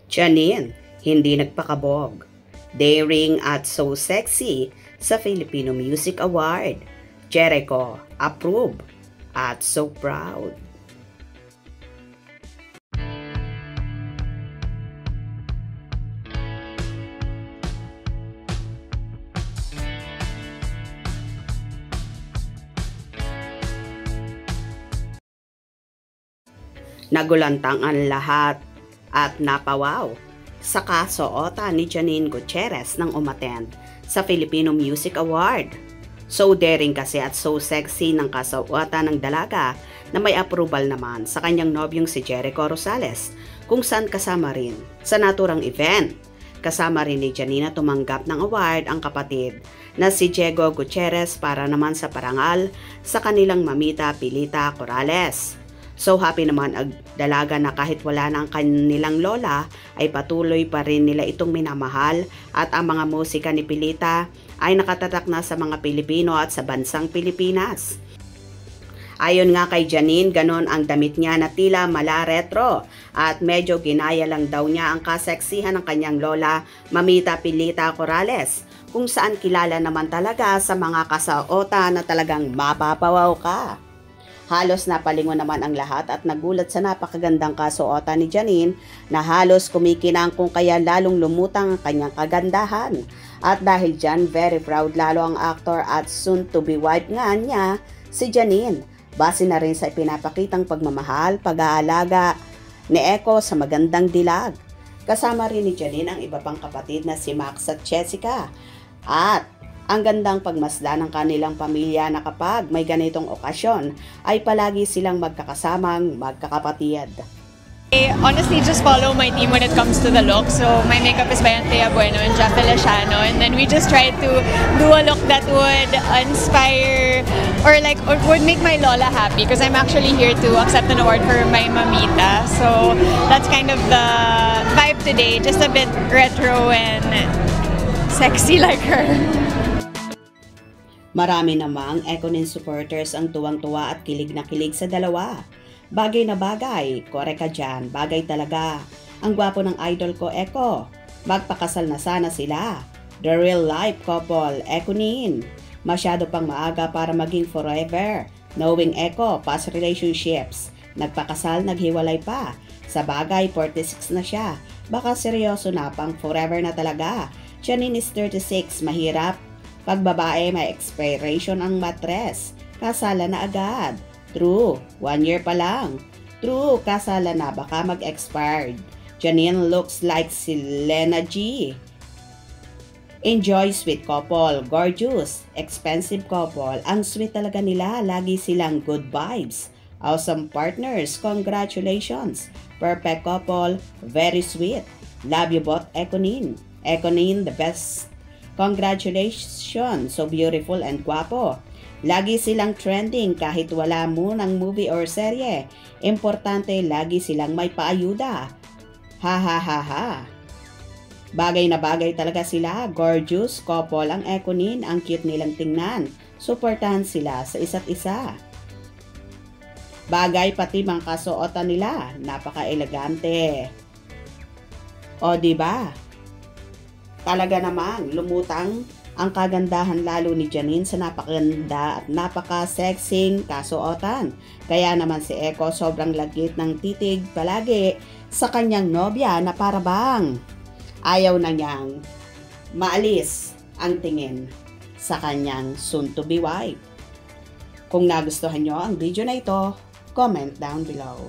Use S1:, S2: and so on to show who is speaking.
S1: Janine, hindi nagpakabog. Daring at so sexy sa Filipino Music Award. Jericho, approve at so proud. Nagulantang ang lahat at napawaw sa kasuotan ni Janine Gutierrez nang umattend sa Filipino Music Award. So daring kasi at so sexy ng kasuotan ng dalaga na may approval naman sa kanyang nobyong si Jericho Rosales, kung saan kasama rin sa naturang event. Kasama rin ni Janine na tumanggap ng award ang kapatid na si Diego Gutierrez para naman sa parangal sa kanilang mamita Pilita Corrales. So happy naman ang dalaga na kahit wala na ang kanilang lola ay patuloy pa rin nila itong minamahal at ang mga musika ni Pilita ay nakatatak na sa mga Pilipino at sa bansang Pilipinas. Ayon nga kay Janine, ganon ang damit niya na tila mala retro at medyo ginaya lang daw niya ang kaseksihan ng kanyang lola, Mamita Pilita Corrales, kung saan kilala naman talaga sa mga kasaotan na talagang mapapawaw ka. Halos napalingon naman ang lahat at nagulat sa napakagandang kasuotan ni Janine na halos kumikinang kung kaya lalong lumutang ang kanyang kagandahan. At dahil dyan, very proud lalo ang actor at soon to be wife nga niya, si Janine. Base na rin sa ipinapakitang pagmamahal, pag-aalaga ni Echo sa magandang dilag. Kasama rin ni Janine ang iba pang kapatid na si Max at Jessica. At ang gandang pagmasdan ng kanilang pamilya na kapag may ganitong okasyon ay palagi silang magkakasamang magkakapatid.
S2: I honestly just follow my team when it comes to the look. So my makeup is by Antea Bueno and Jeff Feliciano, and then we just try to do a look that would inspire or would make my lola happy, because I'm actually here to accept an award for my mamita. So that's kind of the vibe today, just a bit retro and sexy like her.
S1: Marami namang Ekonin supporters ang tuwang-tuwa at kilig na kilig sa dalawa. Bagay na bagay, korek ka dyan, bagay talaga. Ang gwapo ng idol ko, Eko. Magpakasal na sana sila. The real life couple, Ekonin. Masyado pang maaga para maging forever. Knowing Eko, past relationships. Nagpakasal, naghiwalay pa. Sa bagay, 46 na siya. Baka seryoso na pang forever na talaga. Janine is 36, mahirap. Pag babae, may expiration ang matres. Kasala na agad. True, 1 year pa lang. True, kasala na, baka mag-expired. Janine looks like si Lena G. Enjoy sweet couple, gorgeous, expensive couple. Ang sweet talaga nila, lagi silang good vibes. Awesome partners, congratulations. Perfect couple, very sweet. Love you both, Ekonin. Ekonin, the best. Congratulations, so beautiful and guwapo. Lagi silang trending kahit wala munang movie or serye. Importante, lagi silang may paayuda. Ha ha ha ha. Bagay na bagay talaga sila. Gorgeous couple ang Ekonin. Ang cute nilang tingnan. Suportahan sila sa isa't isa. Bagay pati mga kasuotan nila. Napaka-elegante. O diba? Talaga namang lumutang ang kagandahan lalo ni Janine sa napakaganda at napaka-sexing kasuotan. Kaya naman si Echo sobrang lagit ng titig palagi sa kanyang nobya na parabang ayaw na niyang maalis ang tingin sa kanyang soon-to-be wife. Kung nagustuhan nyo ang video na ito, comment down below.